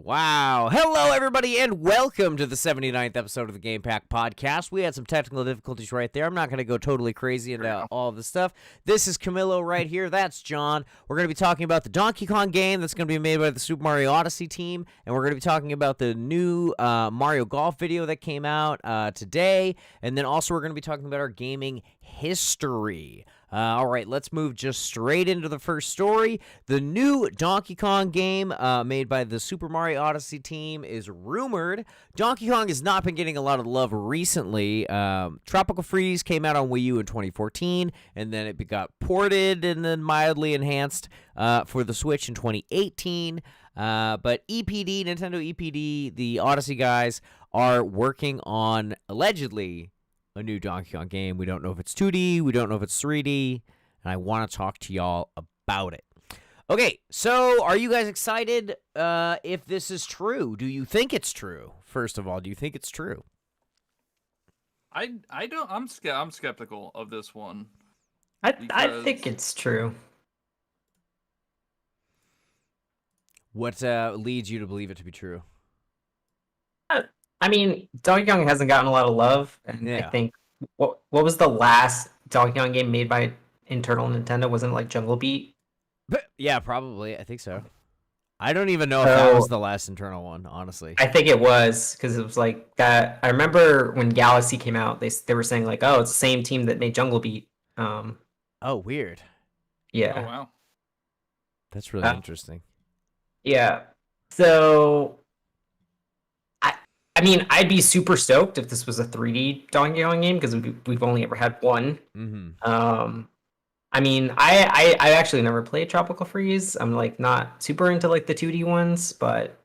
Wow. Hello, everybody, and welcome to the 79th episode of the Game Pack Podcast. We had some technical difficulties right there. I'm not going to go totally crazy into all of the stuff. This is Camilo right here. That's John. We're going to be talking about the Donkey Kong game that's going to be made by the Super Mario Odyssey team, and we're going to be talking about the new Mario Golf video that came out today, and then also we're going to be talking about our gaming history. All right, let's move just straight into the first story. The new Donkey Kong game made by the Super Mario Odyssey team is rumored. Donkey Kong has not been getting a lot of love recently. Tropical Freeze came out on Wii U in 2014, and then it got ported and then mildly enhanced for the Switch in 2018. But EPD, Nintendo EPD, the Odyssey guys, are working on, allegedly, a new Donkey Kong game. We don't know if it's 2D, we don't know if it's 3D, and I want to talk to y'all about it. Okay, so are you guys excited if this is true? Do you think it's true? First of all, do you think it's true? I don't. I'm skeptical of this one. I think it's true. What leads you to believe it to be true? I mean, Donkey Kong hasn't gotten a lot of love, and I think what was the last Donkey Kong game made by internal Nintendo? Wasn't it like Jungle Beat? But, yeah, probably. I think so. I don't even know if that was the last internal one, honestly. I think it was, because it was like that. I remember when Galaxy came out, they were saying like, oh, it's the same team that made Jungle Beat. Oh, weird. Yeah. Oh, wow. That's really interesting. Yeah. So I mean, I'd be super stoked if this was a 3D Donkey Kong game, because we've only ever had one. Mm-hmm. I mean, I actually never played Tropical Freeze. I'm like not super into like the 2D ones, but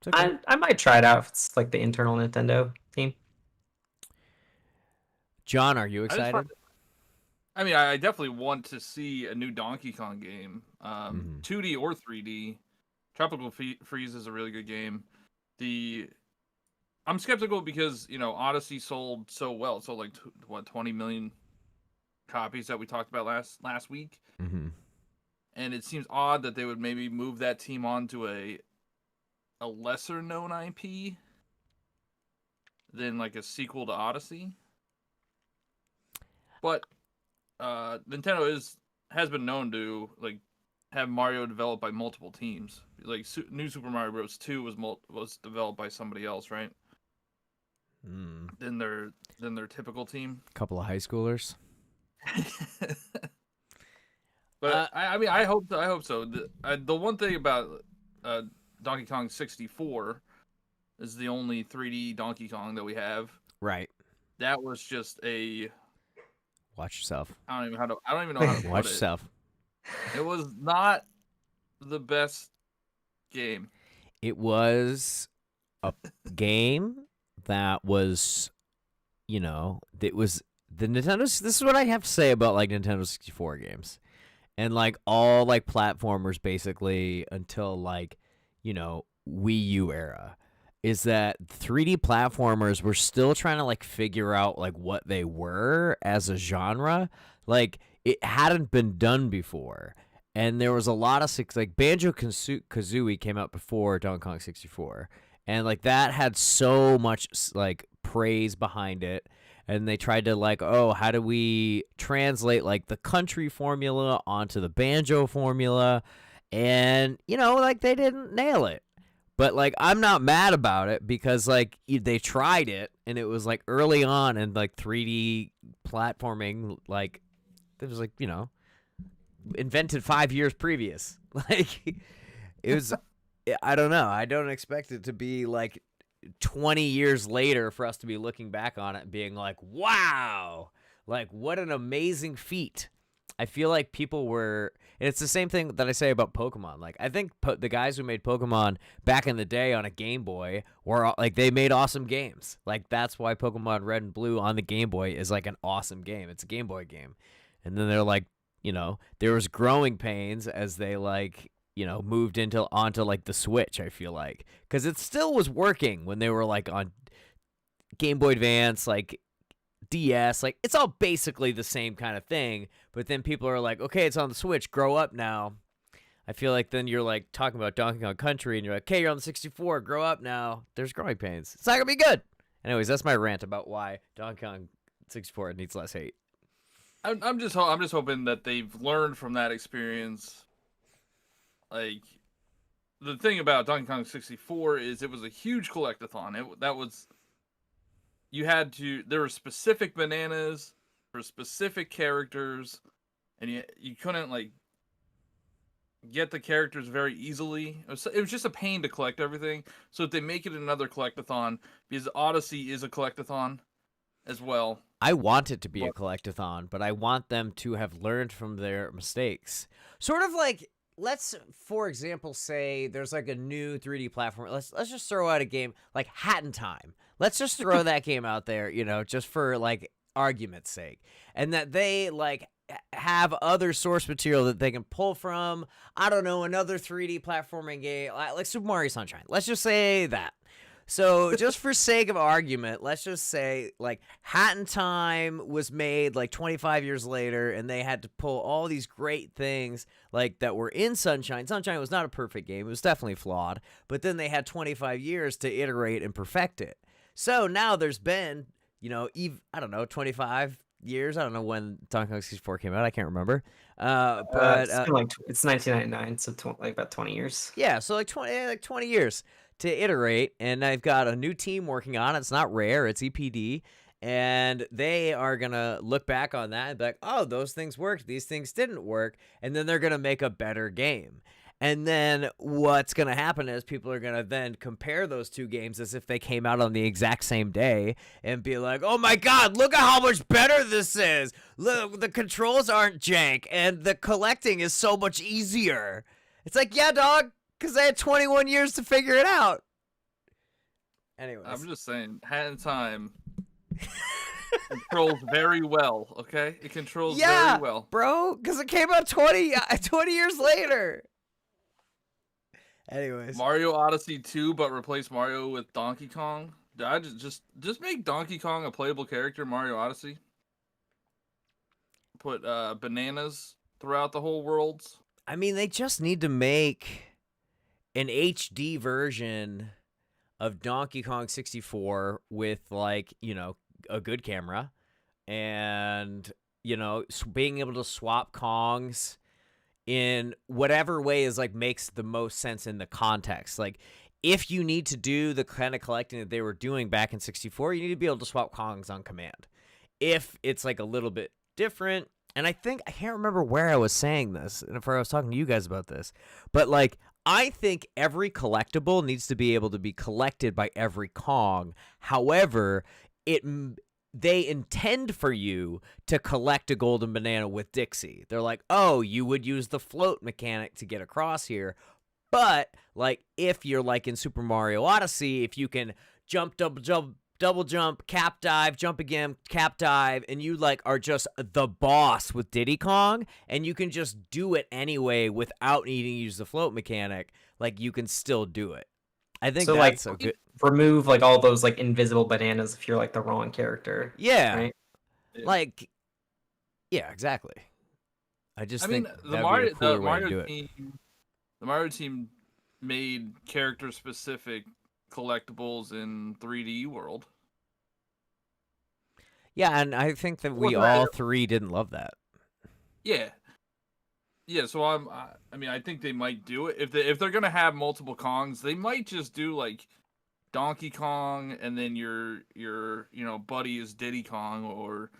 okay. I might try it out if it's like the internal Nintendo team. John, are you excited? I mean, I definitely want to see a new Donkey Kong game, 2D or 3D. Tropical Freeze is a really good game. I'm skeptical because, Odyssey sold so well. It sold like 20 million copies that we talked about last week. Mm-hmm. And it seems odd that they would maybe move that team on to a lesser known IP than like a sequel to Odyssey. But Nintendo has been known to like have Mario developed by multiple teams. Like New Super Mario Bros. 2 was developed by somebody else, right? Than their typical team. A couple of high schoolers. But I hope so. The one thing about Donkey Kong 64 is the only 3D Donkey Kong that we have. Right. That was just a. Watch yourself. I don't even know how to put Watch yourself. It was not the best game. It was a game that was, it was the Nintendo's. This is what I have to say about like Nintendo 64 games, and like all like platformers basically until like, Wii U era, is that 3D platformers were still trying to like figure out like what they were as a genre. Like it hadn't been done before. And there was a lot of like Banjo-Kazooie came out before Donkey Kong 64. And like that had so much like praise behind it. And they tried to like, how do we translate like the country formula onto the banjo formula? And, like they didn't nail it. But like I'm not mad about it because like they tried it and it was like early on and like 3D platforming, like it was like, invented 5 years previous. Like it was, I don't know. I don't expect it to be like 20 years later for us to be looking back on it and being like, wow, like what an amazing feat. I feel like people were, and it's the same thing that I say about Pokemon. Like I think the guys who made Pokemon back in the day on a Game Boy were like, they made awesome games. Like that's why Pokemon Red and Blue on the Game Boy is like an awesome game. It's a Game Boy game. And then they're like, there was growing pains as they like, moved onto like the Switch, I feel like. Because it still was working when they were like on Game Boy Advance, like DS, like it's all basically the same kind of thing. But then people are like, okay, it's on the Switch, grow up now. I feel like then you're like talking about Donkey Kong Country, and you're like, okay, you're on the 64, grow up now. There's growing pains. It's not gonna be good. Anyways, that's my rant about why Donkey Kong 64 needs less hate. I'm just hoping that they've learned from that experience. Like, the thing about Donkey Kong 64 is it was a huge collectathon. There were specific bananas for specific characters, and you couldn't like get the characters very easily. It was just a pain to collect everything. So if they make it another collectathon, because Odyssey is a collectathon as well. I want it to be a collectathon, but I want them to have learned from their mistakes. Sort of like, let's, for example, say there's like a new 3D platform. Let's just throw out a game like Hat in Time. Let's just throw that game out there, just for like argument's sake. And that they like have other source material that they can pull from. I don't know, another 3D platforming game like Super Mario Sunshine. Let's just say that. So just for sake of argument, let's just say like Hat in Time was made like 25 years later, and they had to pull all these great things like that were in Sunshine. Sunshine was not a perfect game. It was definitely flawed, but then they had 25 years to iterate and perfect it. So now there's been, I don't know, 25 years. I don't know when Donkey Kong 64 came out. I can't remember. But it's 1999, so like about 20 years. Yeah, so like 20 years to iterate, and I've got a new team working on it. It's not Rare, it's EPD, and they are gonna look back on that and be like, oh, those things worked, these things didn't work, and then they're gonna make a better game. And then what's gonna happen is people are gonna then compare those two games as if they came out on the exact same day and be like, oh my god, look at how much better this is. Look, the controls aren't jank, and the collecting is so much easier. It's like, yeah, dog, because they had 21 years to figure it out. Anyways. I'm just saying, Hat in Time controls very well, okay? It controls very well. Bro, because it came out 20 years later. Anyways. Mario Odyssey 2, but replace Mario with Donkey Kong. I just make Donkey Kong a playable character in Mario Odyssey. Put bananas throughout the whole worlds. I mean, they just need to make an HD version of Donkey Kong 64 with like, a good camera and, being able to swap Kongs in whatever way is like makes the most sense in the context. Like if you need to do the kind of collecting that they were doing back in 64, you need to be able to swap Kongs on command. If it's like a little bit different, and I can't remember where I was saying this and if I was talking to you guys about this, but like I think every collectible needs to be able to be collected by every Kong. However, they intend for you to collect a golden banana with Dixie. They're like, oh, you would use the float mechanic to get across here. But like if you're like in Super Mario Odyssey, if you can jump, double jump, cap dive, jump again, cap dive, and you like are just the boss with Diddy Kong, and you can just do it anyway without needing to use the float mechanic, like you can still do it. I think that's like, so good. Remove like all those like invisible bananas if you're like the wrong character. Yeah. Right? Like, yeah, exactly. I think the Mario team made character specific collectibles in 3D World. Yeah, and I think that we all three didn't love that. Yeah. Yeah, so I think they might do it. If they're gonna have multiple Kongs, they might just do like Donkey Kong, and then your buddy is Diddy Kong or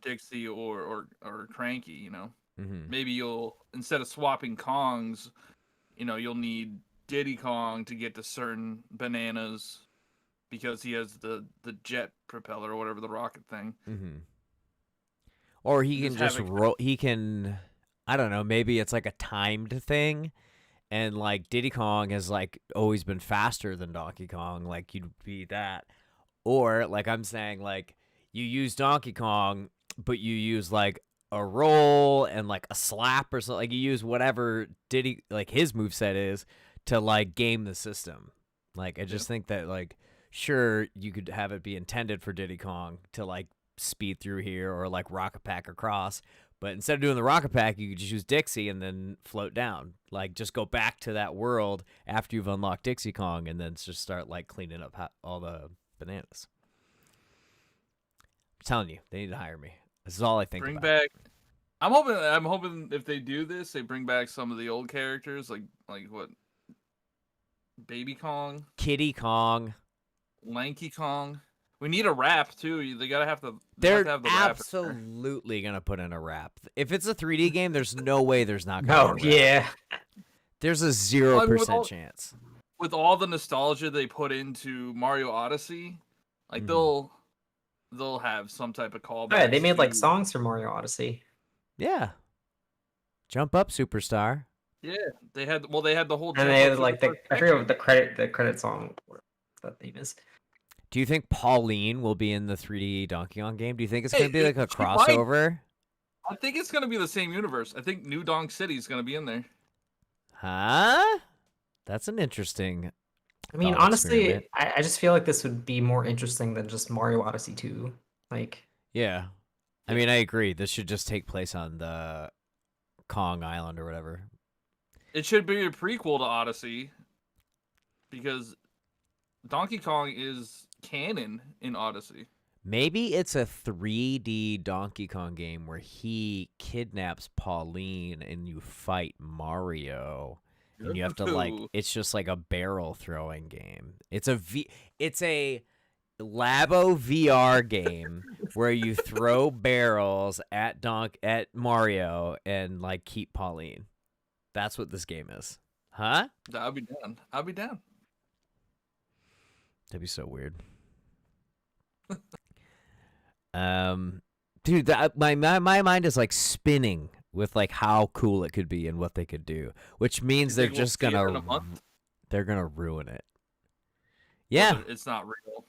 Dixie or Cranky. Maybe you'll, instead of swapping Kongs, you'll need Diddy Kong to get to certain bananas because he has the jet propeller or whatever, the rocket thing. Or he can just roll. He can, I don't know, maybe it's like a timed thing, and like Diddy Kong has like always been faster than Donkey Kong, like you'd be that. Or like I'm saying, like you use Donkey Kong, but you use like a roll and like a slap or something. Like you use whatever Diddy, like his moveset is, to like game the system. Like I just think that like sure you could have it be intended for Diddy Kong to like speed through here or like rocket pack across, But instead of doing the rocket pack, you could just use Dixie and then float down. Like, just go back to that world after you've unlocked Dixie Kong and then just start, like, cleaning up all the bananas. I'm telling you, they need to hire me. This is all I think Bring about. back. I'm hoping if they do this, they bring back some of the old characters, like what? Baby Kong, Kitty Kong. Lanky Kong. We need a rap too. They gotta have to. They're have the rap in there. absolutely gonna put in a rap. If it's a 3D game, there's no way there's not gonna be a rap. yeah. There's a 0% chance. With all the nostalgia they put into Mario Odyssey, like they'll have some type of callback. Yeah, they made like songs for Mario Odyssey. Yeah. Jump up, superstar. Yeah, they had the whole. And they had like I forget what the credit song that theme is. Do you think Pauline will be in the 3D Donkey Kong game? Do you think it's going to be like a crossover? I think it's going to be the same universe. I think New Donk City is going to be in there. Huh? That's an interesting. I mean, honestly, I just feel like this would be more interesting than just Mario Odyssey 2. Like, yeah. I mean, I agree. This should just take place on the Kong Island or whatever. It should be a prequel to Odyssey because Donkey Kong is canon in Odyssey. Maybe it's a 3D Donkey Kong game where he kidnaps Pauline and you fight Mario. And you have to it's just like a barrel throwing game. It's a Labo VR game where you throw barrels at Mario and like keep Pauline. That's what this game is. Huh? I'll be down. That'd be so weird. Dude, my mind is like spinning with like how cool it could be and what they could do, which means they're just gonna ruin it. Yeah, it's not real.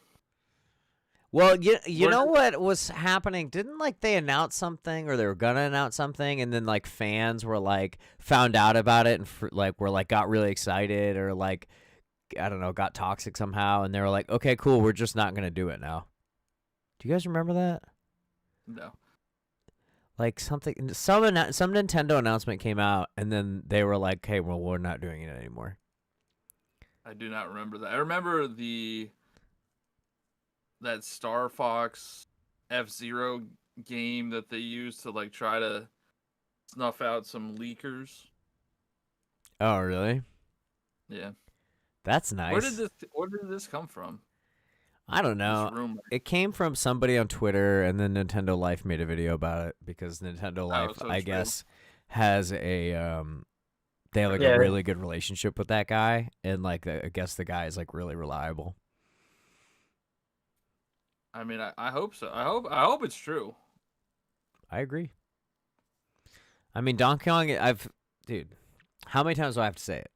Well, you know what was happening? Didn't like they announce something or they were gonna announce something, and then like fans were like found out about it and got really excited or like I don't know, got toxic somehow, and they were like, okay, cool, we're just not gonna do it now. Do you guys remember that? No. Like some Nintendo announcement came out, and then they were like, "Hey, well, we're not doing it anymore." I do not remember that. I remember that Star Fox F-Zero game that they used to like try to snuff out some leakers. Oh, really? Yeah. That's nice. Where did this come from? I don't know. It came from somebody on Twitter, and then Nintendo Life made a video about it because Nintendo Life, I guess, has a they have like a really good relationship with that guy, and like I guess the guy is like really reliable. I mean, I hope so. I hope it's true. I agree. I mean, Donkey Kong. Dude, how many times do I have to say it?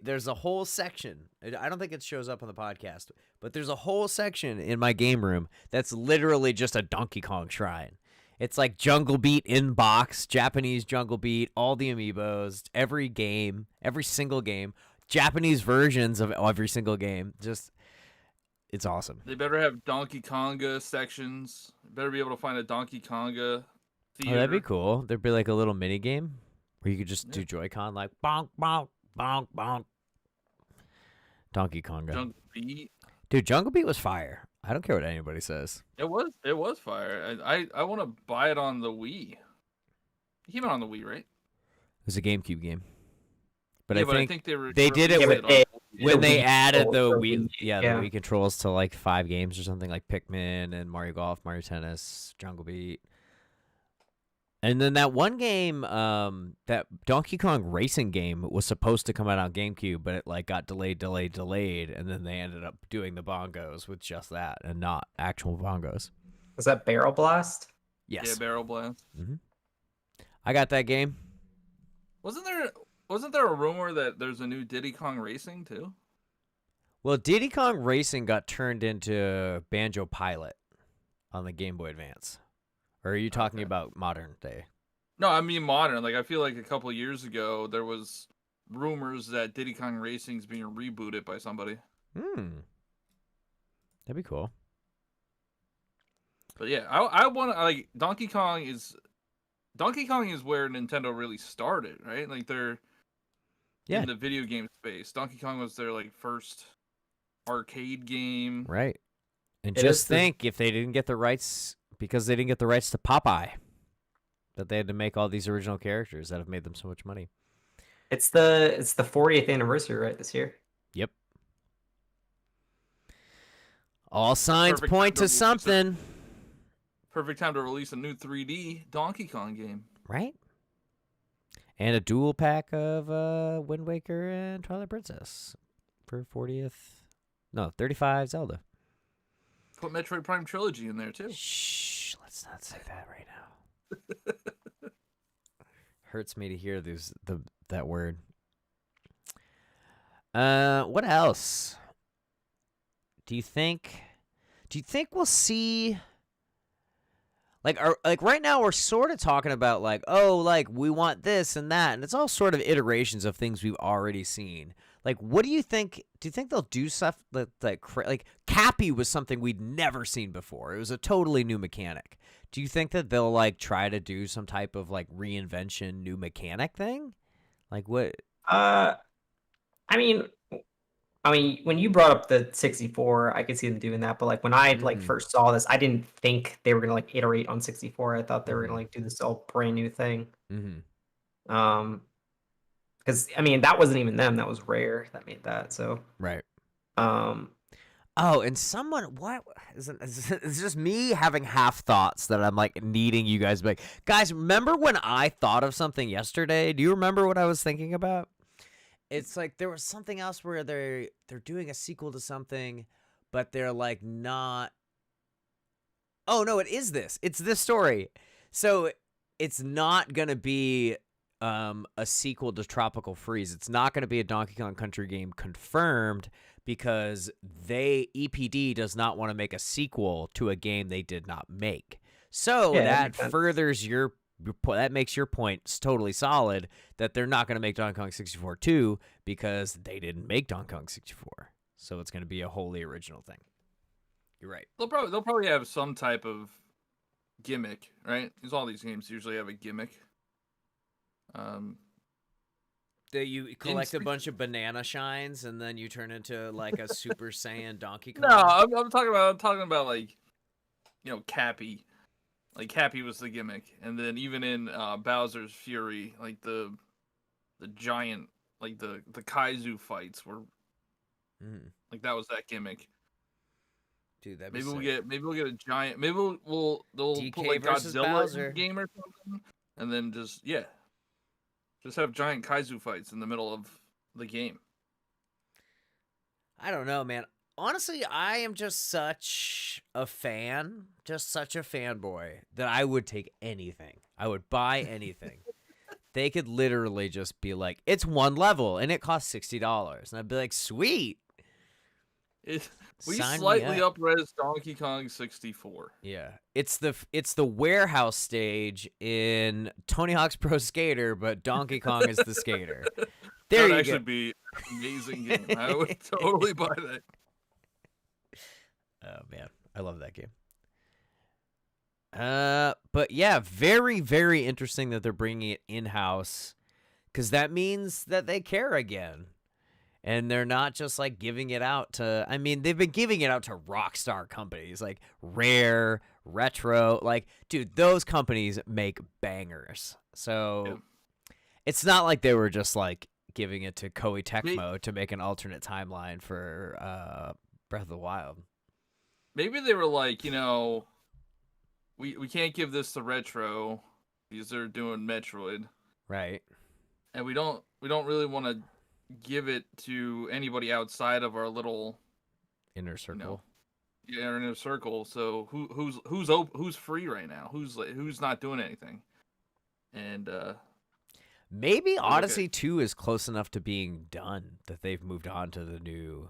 There's a whole section. I don't think it shows up on the podcast, but there's a whole section in my game room that's literally just a Donkey Kong shrine. It's like Jungle Beat in box, Japanese Jungle Beat, all the amiibos, every single game, Japanese versions of every single game. Just, it's awesome. They better have Donkey Konga sections. Better be able to find a Donkey Konga theater. Oh, that'd be cool. There'd be like a little mini game where you could just do Joy-Con like bonk, bonk. Bonk, bonk. Donkey Konga. Jungle Beat. Dude, Jungle Beat was fire. I don't care what anybody says. It was fire. I want to buy it on the Wii. It came out on the Wii, right? It was a GameCube game. But I think they did it when they added the Wii, the Wii controls to like 5 games or something, like Pikmin and Mario Golf, Mario Tennis, Jungle Beat. And then that one game, that Donkey Kong racing game was supposed to come out on GameCube, but it like got delayed, and then they ended up doing the bongos with just that and not actual bongos. Was that Barrel Blast? Yes. Yeah, Barrel Blast. Mm-hmm. I got that game. Wasn't there a rumor that there's a new Diddy Kong Racing too? Well, Diddy Kong Racing got turned into Banjo Pilot on the Game Boy Advance. Or are you talking about modern day? No, I mean modern. Like I feel like a couple of years ago there was rumors that Diddy Kong Racing's being rebooted by somebody. That'd be cool. But yeah, I want to like Donkey Kong is Donkey Kong is where Nintendo really started, right? Like they're in the video game space. Donkey Kong was their like first arcade game. Right. And just think if they didn't get the rights, because they didn't get the rights to Popeye, that they had to make all these original characters that have made them so much money. It's the 40th anniversary, right, this year? Yep. All signs point to something. Perfect time to release a new 3D Donkey Kong game. Right? And a dual pack of Wind Waker and Twilight Princess for 35 Zelda. Put Metroid Prime Trilogy in there, too. Shh, let's not say that right now. Hurts me to hear that word. What else? Do you think we'll see? Like right now we're sort of talking about like, oh, like we want this and that, and it's all sort of iterations of things we've already seen. Like, what do you think? Do you think they'll do stuff like Cappy was something we'd never seen before? It was a totally new mechanic. Do you think that they'll like try to do some type of like reinvention, new mechanic thing? Like what? I mean, when you brought up the 64, I could see them doing that. But like when I like first saw this, I didn't think they were gonna like iterate on 64. I thought they were gonna like do this all brand new thing. Because I mean that wasn't even them. That was Rare that made that. So right. Oh, and someone, what is it? It's just me having half thoughts that I'm like needing you guys to be like, guys, remember when I thought of something yesterday? Do you remember what I was thinking about? It's like there was something else where they're doing a sequel to something, but they're like not. Oh no, it is this. It's this story. So it's not gonna be a sequel to Tropical Freeze. It's not gonna be a Donkey Kong Country game confirmed because EPD does not want to make a sequel to a game they did not make. So that furthers that makes your point totally solid that they're not going to make Donkey Kong 64 2 because they didn't make Donkey Kong 64. So it's going to be a wholly original thing. You're right. They'll probably have some type of gimmick, right? Because all these games usually have a gimmick. You collect a bunch of banana shines and then you turn into like a Super Saiyan Donkey Kong. No, I'm talking about like, Cappy. Like Cappy was the gimmick, and then even in Bowser's Fury, like the giant, like the Kaizu fights were, like that was that gimmick. Dude, that maybe we'll get a giant. Maybe they'll DK put like versus Godzilla Bowser. in the game or something, and then just have giant Kaizu fights in the middle of the game. I don't know, man. Honestly, I am just such a fanboy, that I would take anything. I would buy anything. They could literally just be like, it's one level, and it costs $60. And I'd be like, sweet. We slightly up-res Donkey Kong 64. Yeah. It's the warehouse stage in Tony Hawk's Pro Skater, but Donkey Kong is the skater. There you go. That would actually be an amazing game. I would totally buy that. Oh man, I love that game. But yeah, very, very interesting that they're bringing it in-house, because that means that they care again, and they're not just like giving it out to. I mean, they've been giving it out to rockstar companies like Rare, Retro. Like, dude, those companies make bangers. So it's not like they were just like giving it to Koei Tecmo to make an alternate timeline for Breath of the Wild. Maybe they were like, we can't give this to Retro because they're doing Metroid, right? And we don't really want to give it to anybody outside of our little inner circle. Our inner circle. So who's free right now? Who's not doing anything? And maybe Odyssey 2 is close enough to being done that they've moved on to the new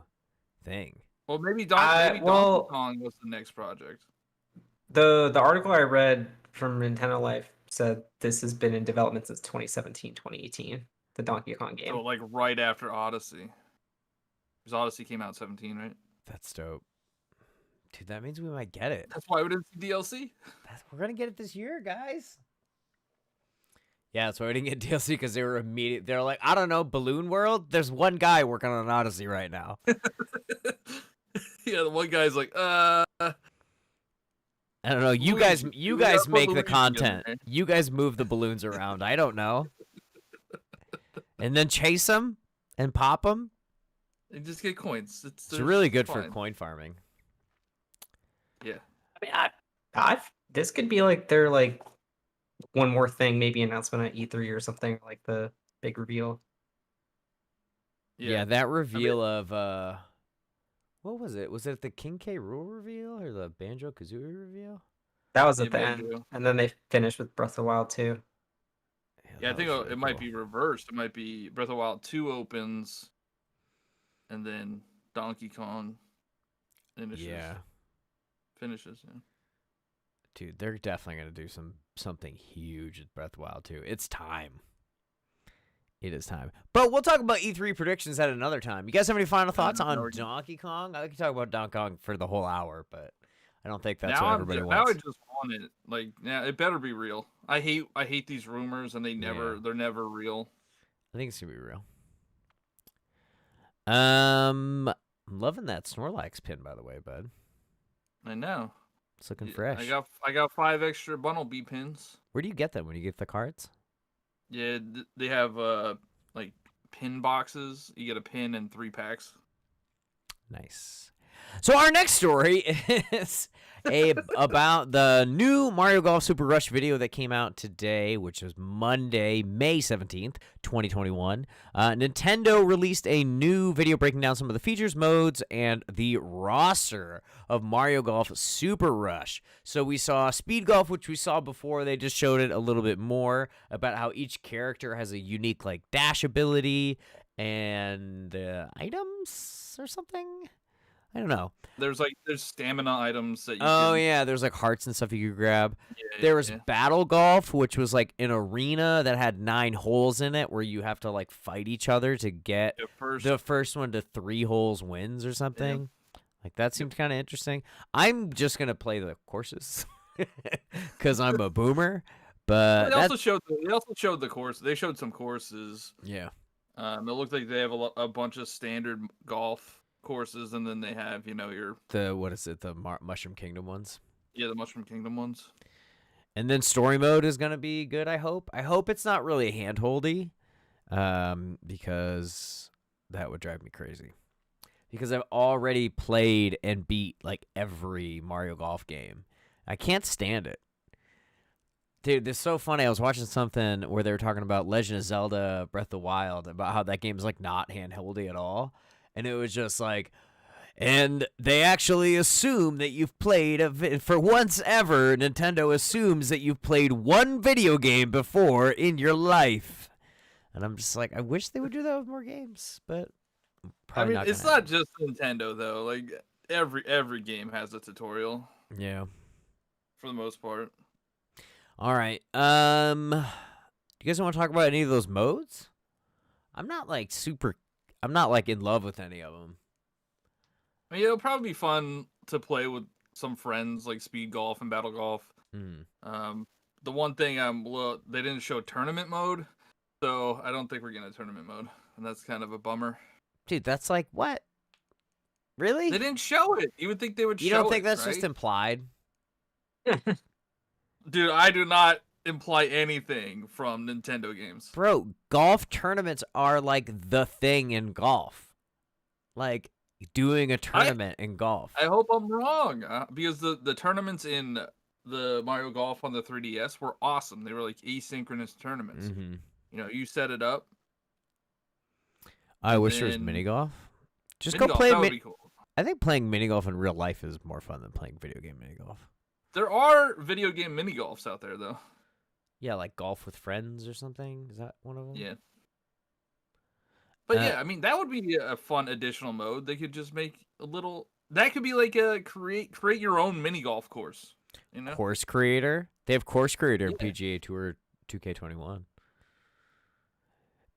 thing. Well, maybe Donkey Kong was the next project. The article I read from Nintendo Life said this has been in development since 2017, 2018, the Donkey Kong game. So like right after Odyssey. Because Odyssey came out in 17, right? That's dope. Dude, that means we might get it. That's why we didn't see DLC. We're going to get it this year, guys. Yeah, that's why we didn't get DLC because they were immediate. They're like, I don't know, Balloon World. There's one guy working on an Odyssey right now. Yeah, the one guy's like, I don't know. You Luigi. you We gotta guys put make the Luigi in content. there. You guys move the balloons around. I don't know. And then chase them and pop them. And just get coins. It's really good for fine. coin farming. Yeah. I mean, this could be like their like one more thing, maybe announcement at E3 or something, like the big reveal. Yeah, that reveal of what was it? Was it the King K. Rool reveal or the Banjo Kazooie reveal? That was at the Banjo. end, and then they finished with Breath of the Wild 2. Yeah, I think it might be reversed. It might be Breath of the Wild 2 opens, and then Donkey Kong finishes. Yeah. Finishes, yeah. Dude, they're definitely gonna do something huge at Breath of the Wild 2. It's time. It is time. But we'll talk about E3 predictions at another time. You guys have any final thoughts on Donkey Kong? I could talk about Donkey Kong for the whole hour, but I don't think that's what everybody wants. Now I just want it. Like, yeah, it better be real. I hate these rumors, and they're never real. I think it's gonna be real. I'm loving that Snorlax pin, by the way, bud. I know. It's looking fresh. I got 5 extra bundle B pins. Where do you get them when you get the cards? Yeah, they have like pin boxes. You get a pin and 3 packs. Nice. So our next story is about the new Mario Golf Super Rush video that came out today, which was Monday, May 17th, 2021. Nintendo released a new video breaking down some of the features, modes, and the roster of Mario Golf Super Rush. So we saw Speed Golf, which we saw before. They just showed it a little bit more about how each character has a unique like dash ability and items or something. I don't know. There's stamina items that you yeah, there's like hearts and stuff you could grab. Yeah, there was Battle Golf, which was like an arena that had 9 holes in it where you have to like fight each other to get the first one to 3 holes wins or something. Like that seemed kind of interesting. I'm just going to play the courses cuz I'm a boomer, but they also showed the course. They showed some courses. Yeah. It looked like they have a bunch of standard golf courses, and then they have your the Mushroom Kingdom ones. Yeah, the Mushroom Kingdom ones. And then story mode is gonna be good. I hope it's not really handholdy, because that would drive me crazy. Because I've already played and beat like every Mario Golf game. I can't stand it. Dude, this is so funny. I was watching something where they were talking about Legend of Zelda Breath of the Wild, about how that game is like not handholdy at all. And it was just like, and they actually assume that you've played, for once ever, Nintendo assumes that you've played one video game before in your life. And I'm just like, I wish they would do that with more games, but probably not. It's not just Nintendo, though. Like, every game has a tutorial. Yeah. For the most part. All right. Do you guys want to talk about any of those modes? I'm not like in love with any of them. I mean, it'll probably be fun to play with some friends, like Speed Golf and Battle Golf. The one thing they didn't show tournament mode, so I don't think we're getting a tournament mode, and that's kind of a bummer. Dude, that's like what? Really? They didn't show it. You would think they would show it. You don't think that's right? just implied? Dude, I do not imply anything from Nintendo games. Bro, golf tournaments are like the thing in golf. Like doing a tournament in golf. I hope I'm wrong, because the tournaments in the Mario Golf on the 3DS were awesome. They were like asynchronous tournaments. You set it up. I wish there was mini golf. Just mini go play. That would be cool. I think playing mini golf in real life is more fun than playing video game mini golf. There are video game mini golfs out there, though. Yeah, like golf with friends or something. Is that one of them? Yeah. But yeah, I mean, that would be a fun additional mode. They could just make a little. That could be like a create your own mini golf course. Course creator. They have course creator in PGA Tour 2K21.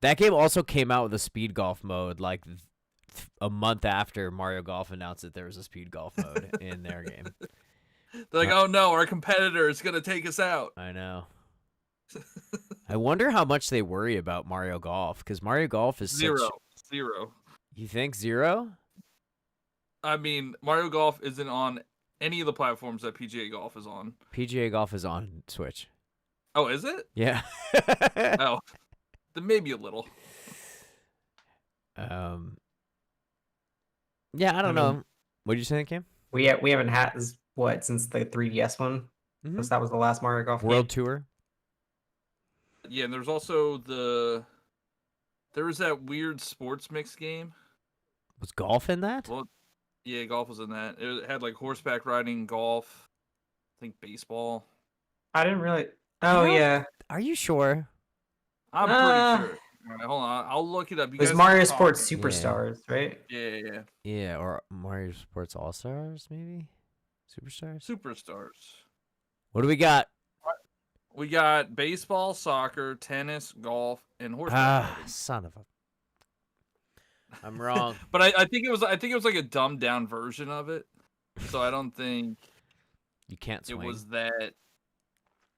That game also came out with a speed golf mode like a month after Mario Golf announced that there was a speed golf mode in their game. They're like, oh no, our competitor is gonna take us out. I know. I wonder how much they worry about Mario Golf, because Mario Golf is Zero. such. Zero. You think 0? I mean, Mario Golf isn't on any of the platforms that PGA Golf is on. PGA Golf is on Switch. Oh, is it? Yeah. Oh, then maybe a little. Yeah, I don't know. mean- What did you say, Cam? We haven't had this since the 3DS one. Mhm. Since that was the last Mario Golf World game. Tour. Yeah, and there's also there was that weird sports mix game. Was golf in that? Well, yeah, golf was in that. It had like horseback riding, golf, I think baseball. I didn't really. Oh don't- yeah, Are you sure? I'm pretty sure. All right, hold on, I'll look it up. You it was guys Mario keep talking. Sports Superstars, right? Yeah. Yeah, or Mario Sports All Stars, maybe? Superstars? Superstars. What do we got? We got baseball, soccer, tennis, golf, and horseback Ah, riding. son of a. I'm wrong. But I think it was like a dumbed down version of it. So I don't think You can't swing. it was that.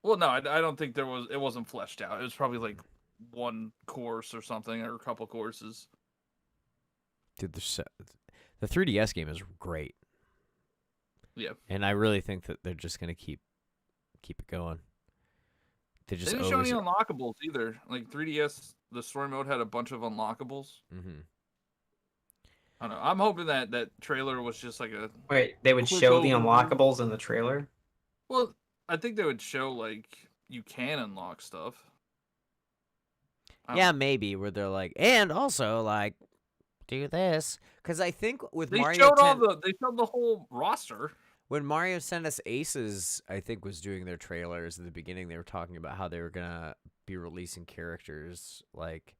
Well, no, I don't think it wasn't fleshed out. It was probably like one course or something, or a couple courses. Dude, the 3DS game is great. Yeah. And I really think that they're just gonna keep it going. They They just didn't show any always. unlockables either. Like 3DS, the story mode had a bunch of unlockables. Mm-hmm. I don't know. I'm hoping that trailer was just like a. Wait, they would Quick show the overview. unlockables in the trailer. Well, I think they would show like you can unlock stuff. I don't Yeah, know. maybe where they're like, and also like, do this, because I think with They Mario showed 10, they showed the whole roster. when Mario Sent Us Aces, I think was doing their trailers at the beginning, they were talking about how they were gonna be releasing characters like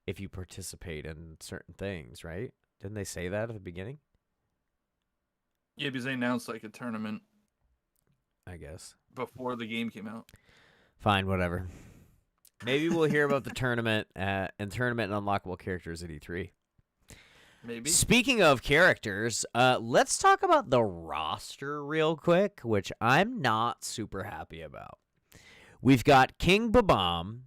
if you participate in certain things, right? Didn't they say that at the beginning? Yeah, because they announced like a tournament I guess. before the game came out. Fine, whatever. Maybe we'll hear about the tournament and unlockable characters at E3. Maybe. Speaking of characters, let's talk about the roster real quick, which I'm not super happy about. We've got King Babam,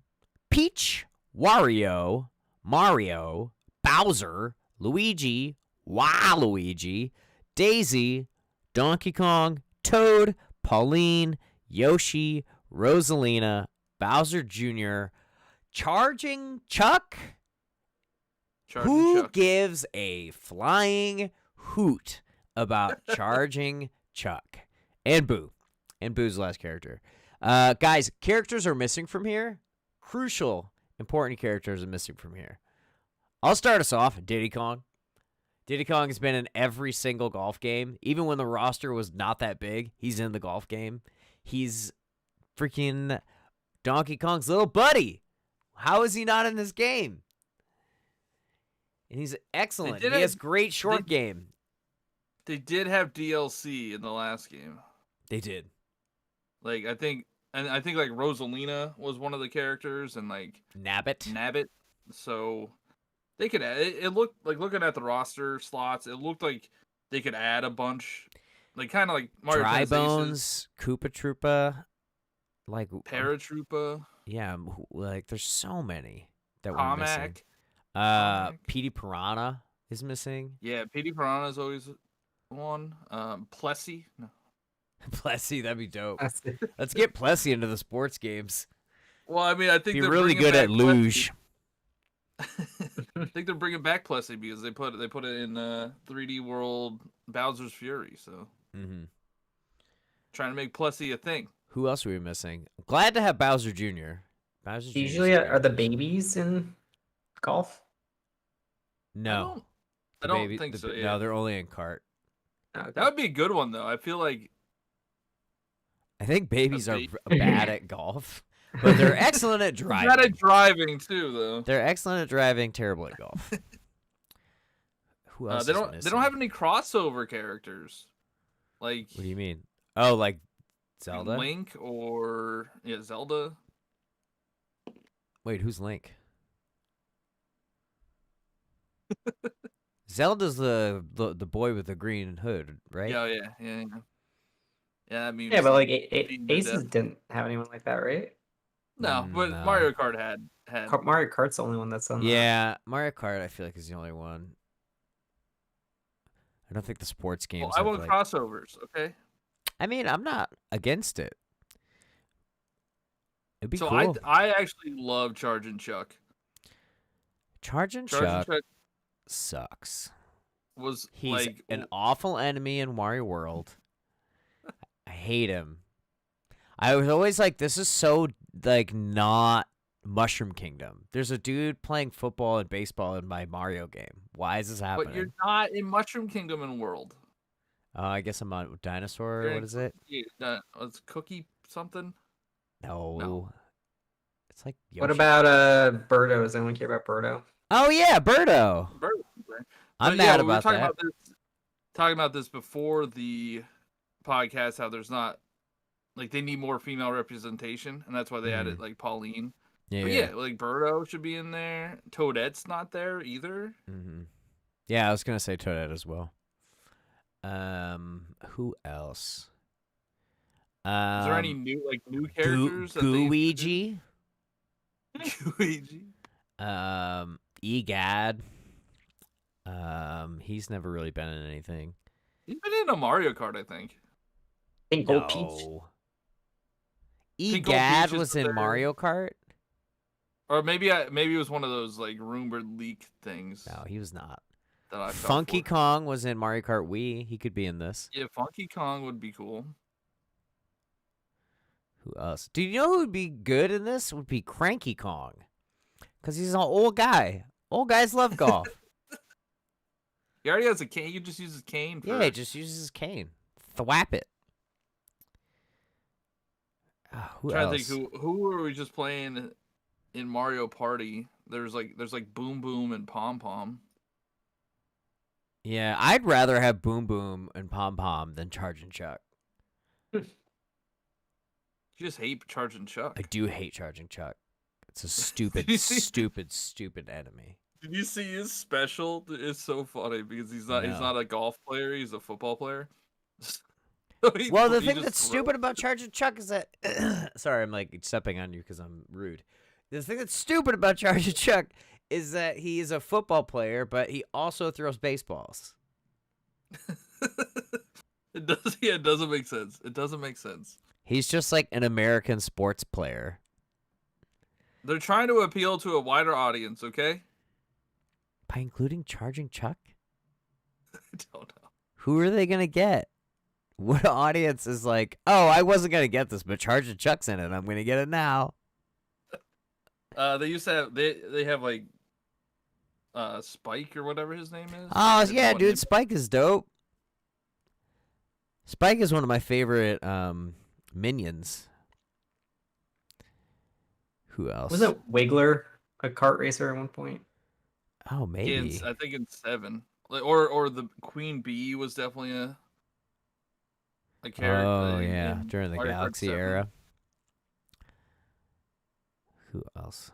Peach, Wario, Mario, Bowser, Luigi, Waluigi, Daisy, Donkey Kong, Toad, Pauline, Yoshi, Rosalina, Bowser Jr., Charging Chuck. Charging Who Chuck. gives a flying hoot about Charging Chuck? And Boo. And Boo's the last character. Guys, characters are missing from here. Crucial, important characters are missing from here. I'll start us off. Diddy Kong. Diddy Kong has been in every single golf game. Even when the roster was not that big, he's in the golf game. He's freaking Donkey Kong's little buddy. How is he not in this game? And he's excellent. He has great short game. They did have DLC in the last game. They did. Like I think like Rosalina was one of the characters, and like Nabbit. So they could add. It looked like, looking at the roster slots, it looked like they could add a bunch, like kind of like Mario Dry Tennis Aces, Bones, Koopa Troopa, like Paratroopa, yeah, like there's so many that we're missing. Comac. Petey Piranha is missing. Yeah, Petey Piranha is always one. Plessy. No. Plessy, that'd be dope. That's it. Let's get Plessy into the sports games. Well, I mean, I think Be they're really bringing good at back luge. Plessy. I think they're bringing back Plessy because they put it in 3D World Bowser's Fury. So trying to make Plessy a thing. Who else are we missing? Glad to have Bowser Jr. Bowser Jr. 's Usually, great. are the babies in golf? No, I The don't baby- think the so. ba- Yeah. No, they're only in cart. Okay. That would be a good one though. I feel like I think babies are ba- bad at golf, but they're excellent at they're driving. bad at driving too, though. They're excellent at driving, terrible at golf. Who else? They is don't missing? have any crossover characters. Like What do you mean? Oh, like Zelda? Link or Zelda. Wait, who's Link? Zelda's the boy with the green hood, right? Yeah. I mean, Yeah, but like beaten to Aces death. didn't have anyone like that, right? No, but No. Mario Kart had. Mario Kart's the only one that's on that. Yeah, Mario Kart I feel like is the only one. I don't think the sports games Well, I have, want like... crossovers, okay? I mean, I'm not against it. It'd be So cool. I actually love Charge and Chuck. Charge and Charge and Chuck Chuck sucks. was He's like an awful enemy in Mario World. I hate him. I was always like, this is so, like, not Mushroom Kingdom. There's a dude playing football and baseball in my Mario game. Why is this happening? But you're not in Mushroom Kingdom and World. I guess I'm on Dinosaur. You're What in is it? It's Cookie something. No. It's like Yoshi. What about Birdo? Does anyone care about Birdo? Oh, yeah, Birdo. I'm mad we were about that. Talking about this before the podcast, how there's not, like, they need more female representation, and that's why they added, like, Pauline. Yeah, But yeah, like, Birdo should be in there. Toadette's not there either. Mm-hmm. Yeah, I was gonna say Toadette as well. Who else? Is there any new characters? Luigi. Luigi. Egad. He's never really been in anything. He's been in a Mario Kart, I think. Pink Gold Peach. Pink Gold Egad Peach is was in there. Mario Kart. Or maybe it was one of those, like, rumored leak things. No, he was not. That I Funky Kong was in Mario Kart Wii. He could be in this. Yeah, Funky Kong would be cool. Who else? Do you know who would be good in this? Would be Cranky Kong. Because he's an old guy. Old guys love golf. He already has a cane. You just use his cane. Yeah, he just uses his cane. Thwap it. Who Trying else? to think who were we just playing in Mario Party? There's like Boom Boom and Pom Pom. Yeah, I'd rather have Boom Boom and Pom Pom than Charge and Chuck. You just hate Charge and Chuck. I do hate Charging Chuck. It's a stupid, stupid enemy. Did you see his special? It's so funny because he's not a golf player. He's a football player. Well, the thing that's stupid about Charging Chuck is that... Sorry, I'm like stepping on you because I'm rude. The thing that's stupid about Charging Chuck is that he is a football player, but he also throws baseballs. It does. Yeah, it doesn't make sense. It doesn't make sense. He's just like an American sports player. They're trying to appeal to a wider audience, okay? By including Charging Chuck? I don't know. Who are they going to get? What audience is like, oh, I wasn't going to get this, but Charging Chuck's in it. I'm going to get it now. They used to have they have like Spike or whatever his name is. Oh, yeah, dude, Spike is dope. Spike is one of my favorite minions. Who else? Wasn't Wiggler a kart racer at one point? Oh, maybe. I think in 7. Or the Queen Bee was definitely a character. Oh, yeah, during the Mario Kart Galaxy 7. era. Who else?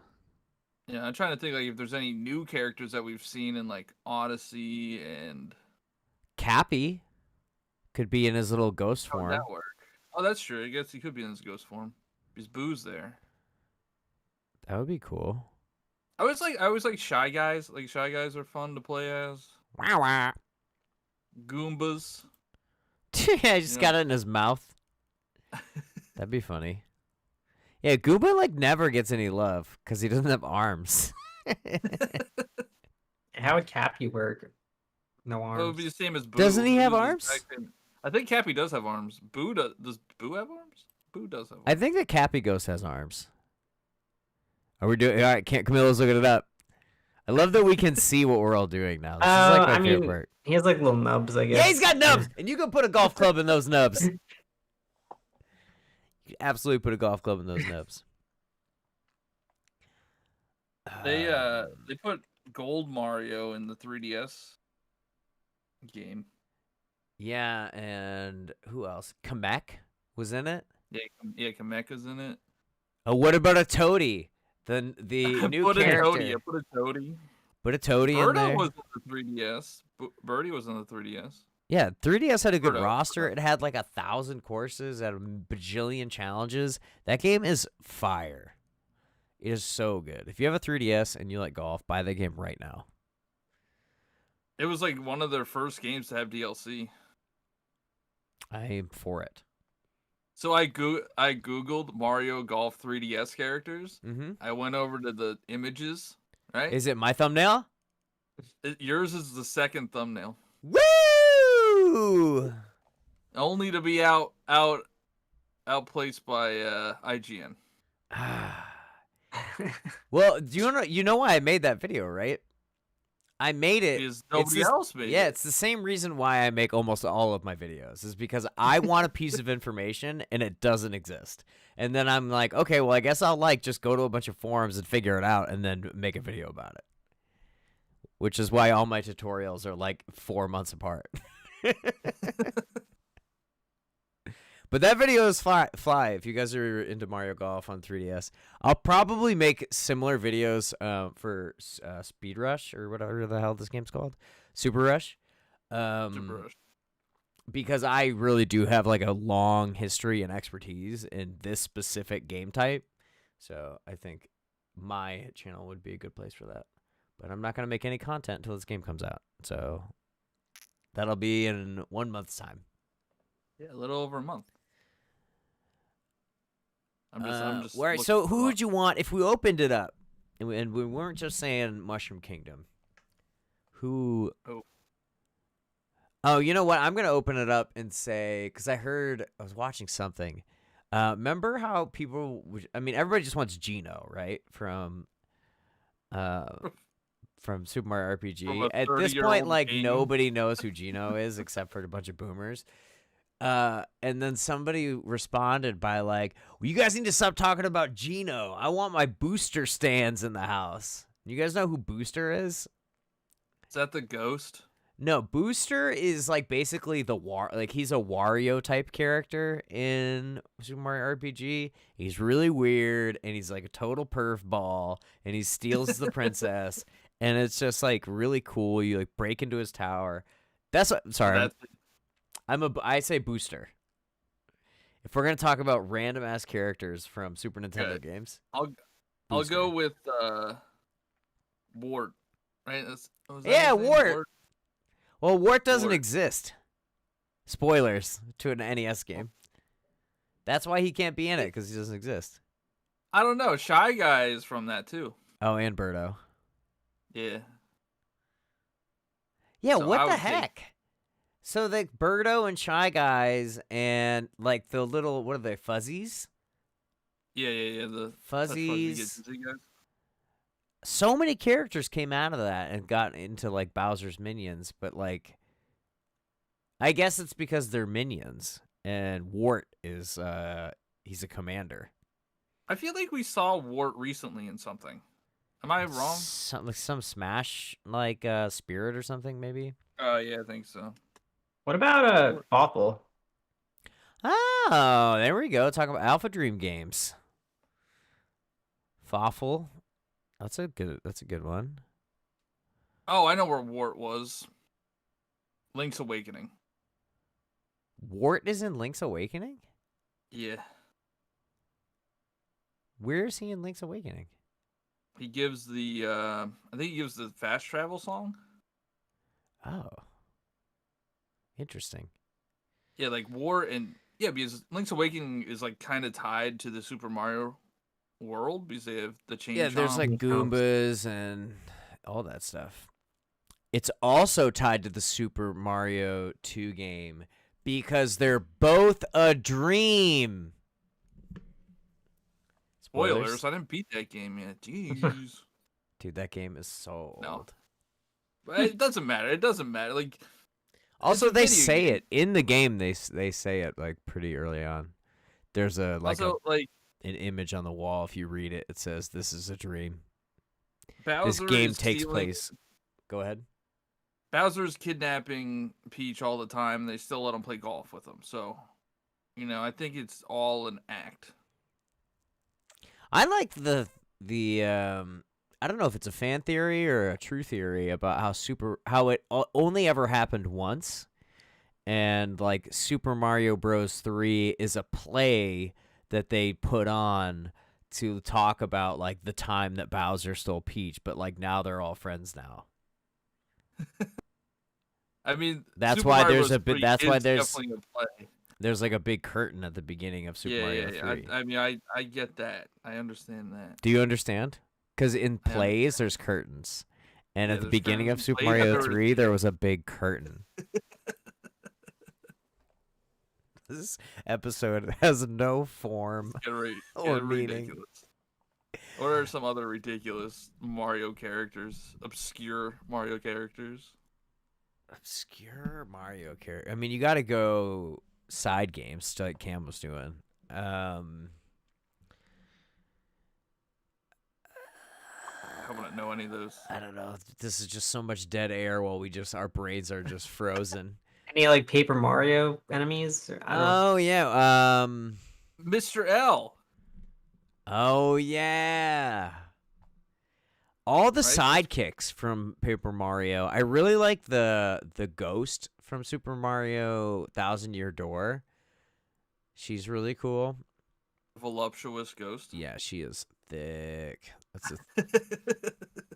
Yeah, I'm trying to think like if there's any new characters that we've seen in like Odyssey and Cappy could be in his little ghost how would form. that work? Oh, that's true. I guess he could be in his ghost form. He's Boo's there. That would be cool. I was like Shy Guys. Like Shy Guys are fun to play as. Wow, wow. Goombas. Yeah, he just got it in his mouth. That'd be funny. Yeah, Goomba like never gets any love because he doesn't have arms. How would Cappy work? No arms. It would be the same as Boo. Doesn't he have It's the arms? exact same- I think Cappy does have arms. Does Boo have arms? Boo does have arms. I think the Cappy Ghost has arms. Are we doing? All right, Camilo's looking it up. I love that we can see what we're all doing now. This is like my favorite part. He has like little nubs, I guess. Yeah, he's got nubs, and you can put a golf club in those nubs. You can absolutely put a golf club in those nubs. They put Gold Mario in the 3DS game. Yeah, and who else? Kamek was in it. Yeah, Kameka's in it. Oh, what about a Toady? The new put character. A Toady. Put a Toady. Put a Toady in there. Birdo was in the 3DS. Birdie was in the 3DS. Yeah, 3DS had a good Birdo. roster. It had like 1,000 courses, had a bajillion challenges. That game is fire. It is so good. If you have a 3DS and you like golf, buy the game right now. It was like one of their first games to have DLC. I am for it. So I googled Mario Golf 3DS characters. Mm-hmm. I went over to the images. Right? Is it my thumbnail? Yours is the second thumbnail. Woo! Only to be outplaced by IGN. Well, do you know why I made that video, right? I made it Because nobody else made it. Yeah, it's the same reason why I make almost all of my videos, is because I want a piece of information and it doesn't exist. And then I'm like, okay, well, I guess I'll just go to a bunch of forums and figure it out and then make a video about it. Which is why all my tutorials are like 4 months apart. But that video is fly. If you guys are into Mario Golf on 3DS, I'll probably make similar videos for Speed Rush or whatever the hell this game's called, Super Rush. Super Rush. Because I really do have like a long history and expertise in this specific game type, so I think my channel would be a good place for that. But I'm not gonna make any content until this game comes out, so that'll be in 1 month's time. Yeah, a little over a month. I'm just all right, so who would you want if we opened it up and we weren't just saying Mushroom Kingdom? Who? Oh, you know what? I'm going to open it up and say, because I was watching something. Remember how people, everybody just wants Geno, right? From Super Mario RPG. At this point, like, nobody knows who Geno is except for a bunch of boomers. And then somebody responded by like, well, you guys need to stop talking about Geno. I want my booster stands in the house. You guys know who Booster is? Is that the ghost? No, Booster is like basically he's a Wario type character in Super Mario RPG. He's really weird and he's like a total perv ball and he steals the princess and it's just like really cool. You like break into his tower. I say Booster. If we're gonna talk about random ass characters from Super Nintendo games, I'll go with Wart. Right? Wart. Well, Wart doesn't exist. Spoilers to an NES game. That's why he can't be in it, because he doesn't exist. I don't know. Shy Guy is from that too. Oh, and Birdo. Yeah. Yeah. So what the heck? So the Birdo and Shy Guys and like the little, what are they, Fuzzies? Yeah. The Fuzzies. So many characters came out of that and got into like Bowser's minions, but like, I guess it's because they're minions and Wart is, he's a commander. I feel like we saw Wart recently in something. Am I wrong? Some Smash, like Spirit or something, maybe? Oh, yeah, I think so. What about Fawful? Oh, there we go. Talk about Alpha Dream games. Fawful. That's a good one. Oh, I know where Wart was. Link's Awakening. Wart is in Link's Awakening? Yeah. Where is he in Link's Awakening? He gives I think he gives the fast travel song. Oh. Interesting. Yeah, like Wart because Link's Awakening is like kind of tied to the Super Mario world because they have the chain. Yeah, there's like Goombas and all that stuff. It's also tied to the Super Mario 2 game because they're both a dream. Spoilers. I didn't beat that game yet. Jeez. Dude, that game is so old. But it doesn't matter. It doesn't matter. Like, also, they say it in the game. They say it like pretty early on. There's an image on the wall. If you read it, it says, "This is a dream." This game takes place. Go ahead. Bowser's kidnapping Peach all the time. They still let him play golf with him. So, I think it's all an act. I like the I don't know if it's a fan theory or a true theory about how it only ever happened once, and like Super Mario Bros. 3 is a play that they put on to talk about like the time that Bowser stole Peach, but like now they're all friends now. I mean, That's Super why Mario there's Bros. a bit. 3 That's why is there's definitely a play. there's like a big curtain at the beginning of Super Mario 3. I mean, I get that. I understand that. Do you understand? Because in I plays there's curtains, and Yeah, at the there's beginning of curtains in Super plays. Mario I've 3, there was a big curtain. This episode has no form or meaning. Ridiculous. What are some other ridiculous Mario characters? Obscure Mario characters? Obscure Mario character. I mean, you got to go side games like Cam was doing. I wouldn't know any of those. I don't know. This is just so much dead air while our brains are just frozen. Any like Paper Mario enemies? I don't know. Oh yeah. Mr. L. Oh yeah. All the Right? sidekicks from Paper Mario. I really like the ghost from Super Mario Thousand Year Door. She's really cool. Voluptuous ghost. Yeah, she is thick.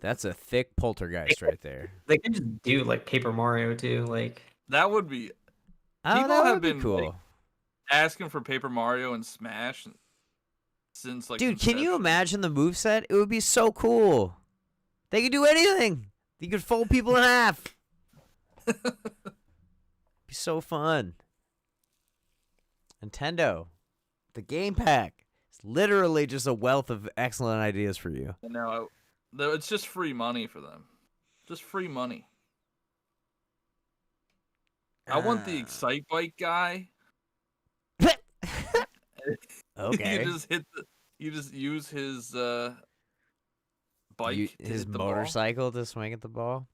That's a thick poltergeist right there. They could just do like Paper Mario too. Like That would be. Oh, People that have would be been, cool. like, asking for Paper Mario and Smash since like. Dude, can you inception. imagine the moveset? It would be so cool. They could do anything. You could fold people in half. Be so fun. Nintendo, the game pack. It's literally just a wealth of excellent ideas for you. No, it's just free money for them. Just free money. I want the Excite Bike guy. Okay. You just use his bike, to his hit the ball. motorcycle to swing at the ball.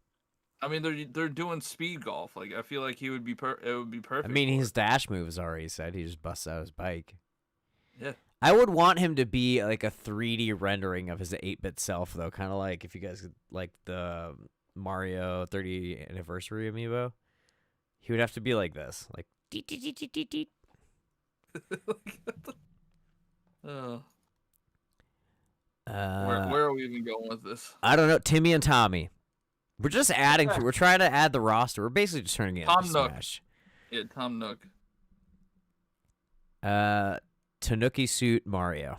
I mean, they're doing speed golf. Like, I feel like he would be it would be perfect. I mean, for his it. dash move is already said. He just busts out his bike. Yeah. I would want him to be like a 3D rendering of his 8-bit self, though. Kind of like if you guys could, like the Mario 30th anniversary amiibo. He would have to be like this, like deet, deet, deet, deet, deet, deet. Oh. Uh, Where are we even going with this? I don't know. Timmy and Tommy. We're just adding. We're trying to add the roster. We're basically just turning it into Tom Nook. Smash. Yeah, Tom Nook. Tanuki suit Mario.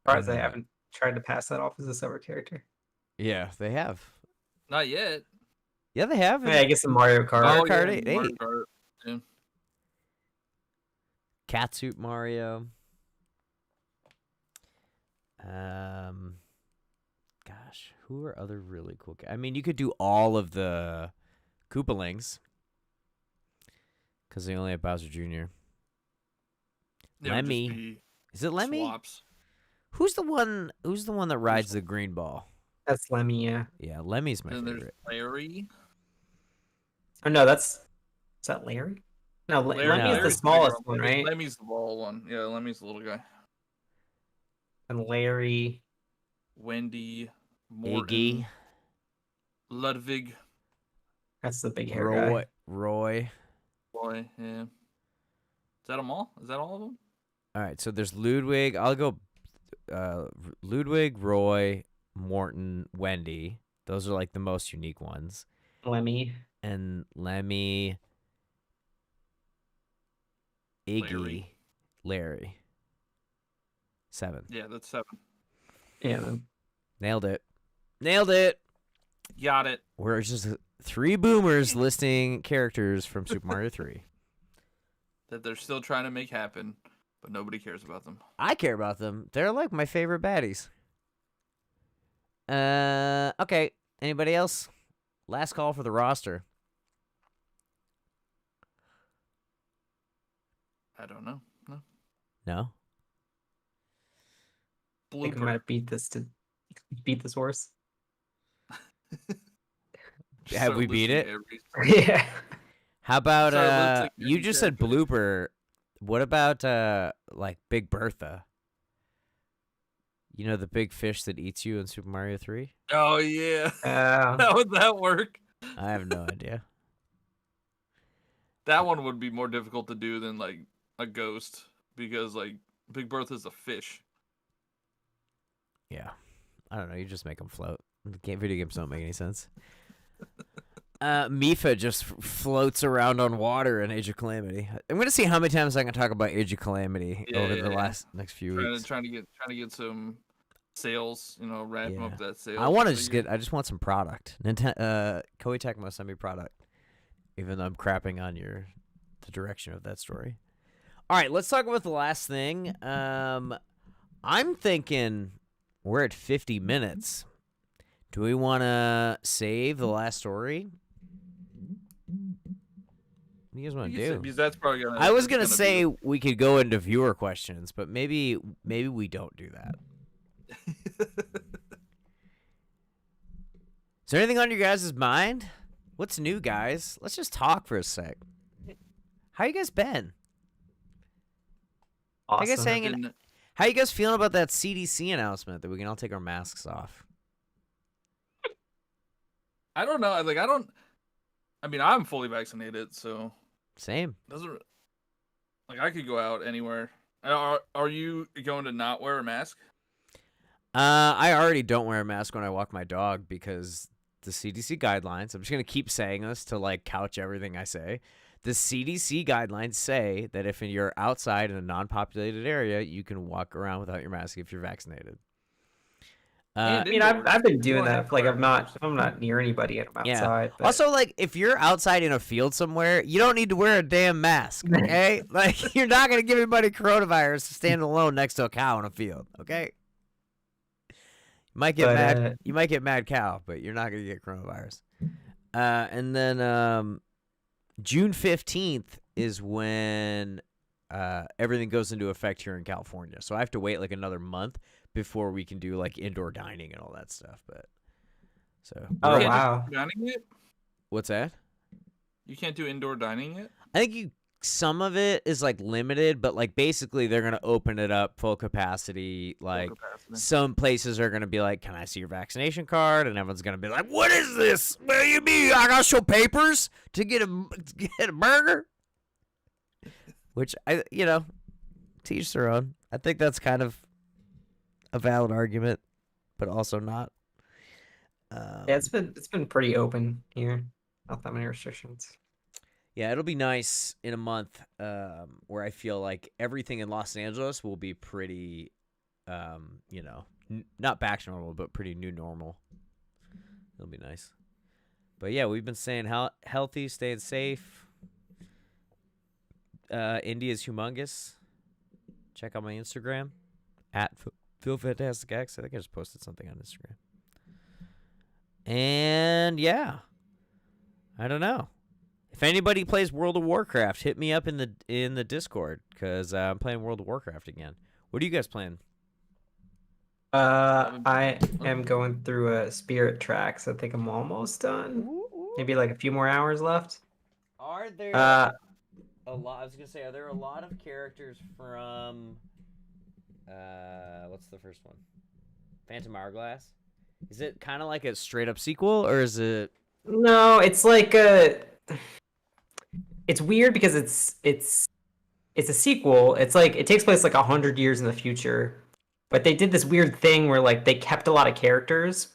surprised they haven't tried to pass that off as a separate character. Yeah, they have. Not yet. Yeah, they have. Yeah, I guess the Mario Kart. Mario Oh, Kart yeah, 8. Mario Kart. Yeah. Catsuit Mario. Gosh, who are other really cool? I mean, you could do all of the Koopalings because they only have Bowser Jr. It would just Lemmy. be Is it Lemmy? Swaps. Who's the one that rides the green ball? That's Lemmy, yeah. Yeah, Lemmy's my And then favorite. there's Larry. Oh no, is that Larry? No, Lemmy is the Larry's smallest bigger. one, right? Lemmy's the ball one. Yeah, Lemmy's the little guy. And Larry. Wendy. Morton. Iggy, Ludwig. That's the big hair guy. Roy. Boy, yeah. Is that them all? Is that all of them? All right, so there's Ludwig. I'll go Ludwig, Roy, Morton, Wendy. Those are like the most unique ones. Lemmy. And Lemmy, Iggy, Larry. 7. Yeah, that's 7. Yeah. Nailed it. Nailed it. Got it. We're just 3 boomers listing characters from Super Mario 3. That they're still trying to make happen, but nobody cares about them. I care about them. They're like my favorite baddies. Okay. Anybody else? Last call for the roster. I don't know. No. No? I think we Blooper. might beat this horse. Just Have start we beat listing it? every- Yeah. How about Sorry, let's you just said blooper. What about like Big Bertha? You know the big fish that eats you in Super Mario 3? Oh yeah. How would that work? I have no idea. That one would be more difficult to do than like a ghost because like Big Bertha's a fish. Yeah. I don't know. You just make them float. Video games don't make any sense. Mifa just floats around on water in Age of Calamity. I'm gonna see how many times I can talk about Age of Calamity over the next few weeks. Trying to get some sales, ramp up that sales. I want to I just want some product. Koei Tecmo send me product, even though I'm crapping on the direction of that story. All right, let's talk about the last thing. I'm thinking we're at 50 minutes. Do we want to save the last story? What do you guys want to do? Because that's probably gonna. I was gonna say we could go into viewer questions, but maybe we don't do that. Is there anything on your guys' mind? What's new, guys? Let's just talk for a sec. How you guys been? Awesome. How you guys feeling about that CDC announcement that we can all take our masks off? I don't know. I'm fully vaccinated, so Same. doesn't I could go out anywhere. Are you going to not wear a mask? I already don't wear a mask when I walk my dog because the CDC guidelines. I'm just gonna keep saying this to couch everything I say. The CDC guidelines say that if you're outside in a non-populated area, you can walk around without your mask if you're vaccinated. I've been doing that. I'm not near anybody and I'm outside. Yeah. Also, if you're outside in a field somewhere, you don't need to wear a damn mask. Okay, you're not gonna give anybody coronavirus standing alone next to a cow in a field. Okay. You might get mad. You might get mad cow, but you're not gonna get coronavirus. And then June 15th is when everything goes into effect here in California. So I have to wait another month before we can do indoor dining and all that stuff. Oh wow! Dining yet? What's that? You can't do indoor dining yet? I think some of it is limited, but basically they're gonna open it up full capacity. Some places are gonna be can I see your vaccination card? And everyone's gonna be what is this? What do you mean? I gotta show papers to get a burger? Which to each their own. I think that's kind of a valid argument, but also not. Yeah, it's been pretty open here. Not that many restrictions. Yeah, it'll be nice in a month where I feel like everything in Los Angeles will be pretty, not back to normal, but pretty new normal. It'll be nice. But yeah, we've been staying healthy, staying safe. India's humongous. Check out my Instagram at PhilFantasticX. I think I just posted something on Instagram. And yeah, I don't know. If anybody plays World of Warcraft, hit me up in the Discord because I'm playing World of Warcraft again. What are you guys playing? I am going through a Spirit Tracks. I think I'm almost done. Maybe a few more hours left. Are there a lot? I was gonna say, are there a lot of characters from what's the first one? Phantom Hourglass. Is it kind of like a straight up sequel, or is it? No, it's it's weird because it's a sequel. It's it takes place 100 years in the future, but they did this weird thing where they kept a lot of characters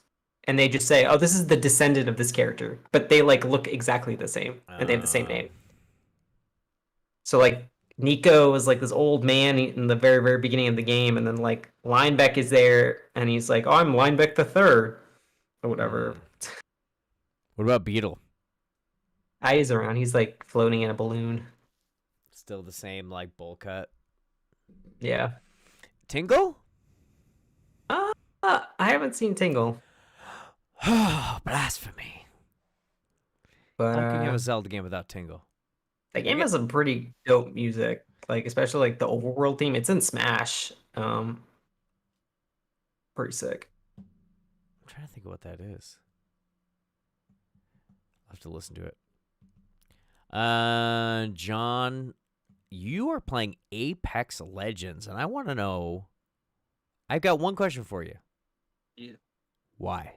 and they just say, oh, this is the descendant of this character, but they look exactly the same and they have the same name. So Nico is this old man in the very, very beginning of the game, and then Linebeck is there and he's oh, I'm Linebeck the Third or whatever. What about Beetle? He's around. He's floating in a balloon. Still the same bowl cut. Yeah. Tingle? I haven't seen Tingle. Oh, blasphemy. But how can you have a Zelda game without Tingle? The game has some pretty dope music, especially the overworld theme. It's in Smash. Pretty sick. I'm trying to think of what that is. I'll have to listen to it. John, you are playing Apex Legends, and I want to know. I've got one question for you. Yeah. Why?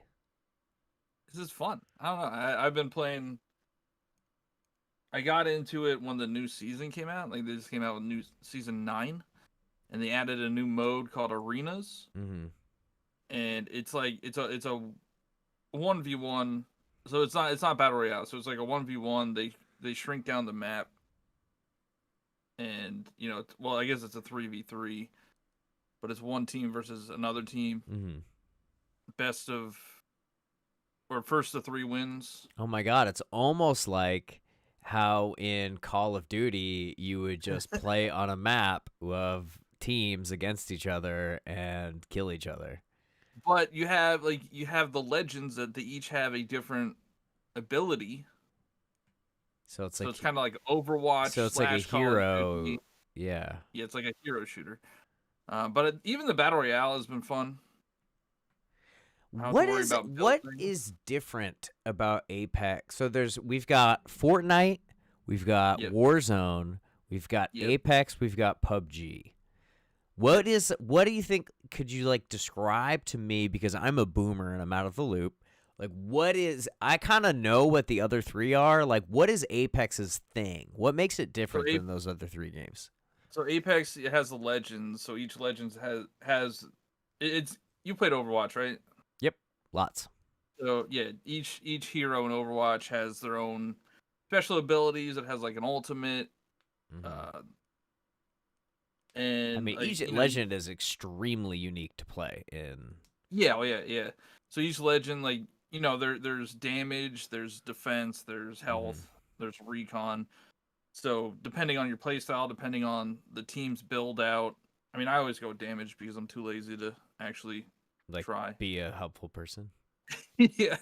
This is fun. I don't know. I've been playing. I got into it when the new season came out. They just came out with new season 9, and they added a new mode called Arenas, Mm-hmm. and it's like it's a 1v1. So it's not battle royale. So it's like a 1v1. They shrink down the map, and well, I guess it's a 3v3, but it's one team versus another team. Mm-hmm. First to 3 wins. Oh my God, it's almost like how in Call of Duty you would just play on a map of teams against each other and kill each other. But you have the legends that they each have a different ability. So it's it's kind of like Overwatch. So it's like a hero. Yeah. Yeah, it's like a hero shooter. But even the battle royale has been fun. What is different about Apex? So we've got Fortnite, we've got Warzone, we've got Apex, we've got PUBG. What do you think? Could you like describe to me, because I'm a boomer and I'm out of the loop? Like, I kind of know what the other three are. Like, what is Apex's thing? What makes it different than those other 3 games? So Apex, it has the legends. So each legends has you played Overwatch, right? Yep, lots. So yeah, each hero in Overwatch has their own special abilities. It has like an ultimate. Mm-hmm. And I mean, each legend is extremely unique to play in. Yeah, yeah. So each legend, like, there's damage, there's defense, there's health, there's recon. So depending on your playstyle, depending on the team's build out, I mean, I always go with damage because I'm too lazy to actually try. Be a helpful person. Yeah.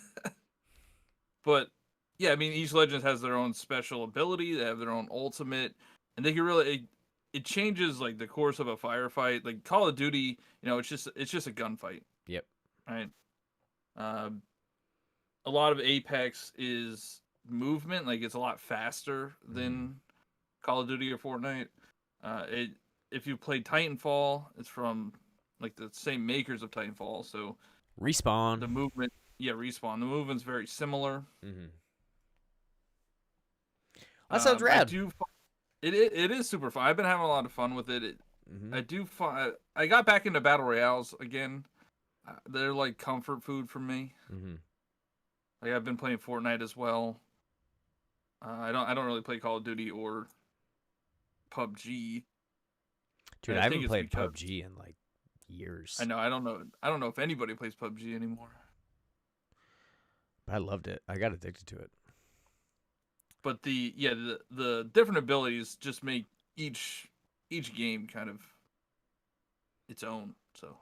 But yeah, I mean, each legend has their own special ability. They have their own ultimate, and they can really. It changes like the course of a firefight. Like Call of Duty, it's just a gunfight. Yep. Right. A lot of Apex is movement. Like it's a lot faster than Call of Duty or Fortnite. If you played Titanfall, it's from like the same makers of Titanfall. So Respawn. The movement, Respawn. The movement's very similar. Mm-hmm. That sounds rad. It is super fun. I've been having a lot of fun with it. I got back into battle royales again. They're like comfort food for me. Mm-hmm. Like I've been playing Fortnite as well. I don't really play Call of Duty or PUBG. Dude, I haven't played PUBG in like years. I know. I don't know if anybody plays PUBG anymore. But I loved it. I got addicted to it. But the different abilities just make each game kind of its own. So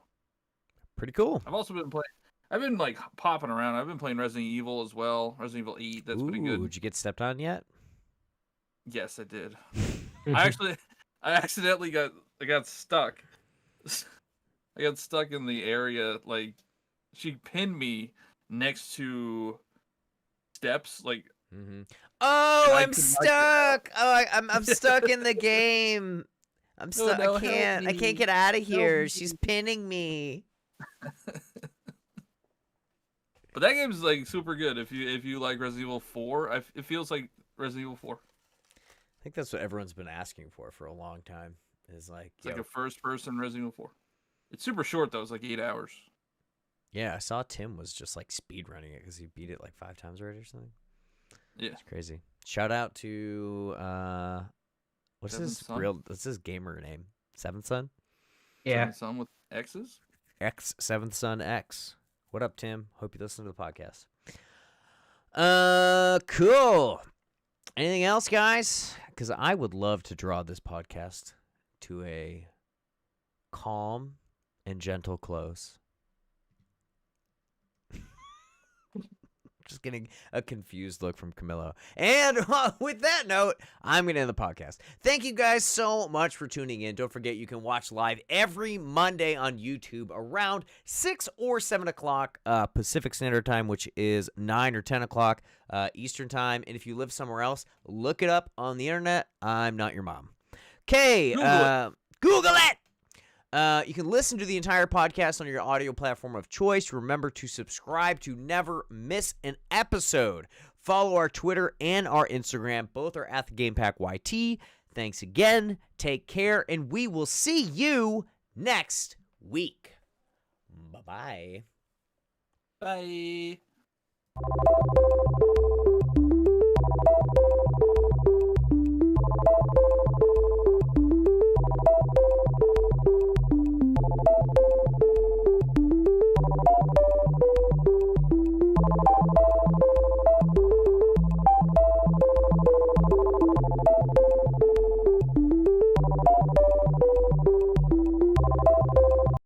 pretty cool. I've also been playing. I've been like popping around. I've been playing Resident Evil as well. Resident Evil 8. That's pretty good. Did you get stepped on yet? Yes, I did. I accidentally got stuck. I got stuck in the area. Like she pinned me next to steps. Like. Mm-hmm. Oh, I'm stuck. I'm stuck in the game. I'm stuck. No, I can't get out of here. She's pinning me. But that game's like super good if you like Resident Evil 4. It feels like Resident Evil 4. I think that's what everyone's been asking for a long time. It's like a first-person Resident Evil 4. It's super short though. It's like 8 hours. Yeah, I saw Tim was just like speed running it because he beat it like 5 times already or something. Yeah, it's crazy. Shout out to what's his gamer name? Seventh Son? Yeah. Seventh Son with X's? Seventh Son X. What up, Tim? Hope you listen to the podcast. Cool. Anything else, guys? Because I would love to draw this podcast to a calm and gentle close. Just getting a confused look from Camilo. And with that note, I'm going to end the podcast. Thank you guys so much for tuning in. Don't forget you can watch live every Monday on YouTube around 6 or 7 o'clock Pacific Standard Time, which is 9 or 10 o'clock Eastern Time. And if you live somewhere else, look it up on the internet. I'm not your mom. Okay, Google it! You can listen to the entire podcast on your audio platform of choice. Remember to subscribe to never miss an episode. Follow our Twitter and our Instagram. Both are at the GamePack YT. Thanks again. Take care, and we will see you next week. Bye-bye. Bye.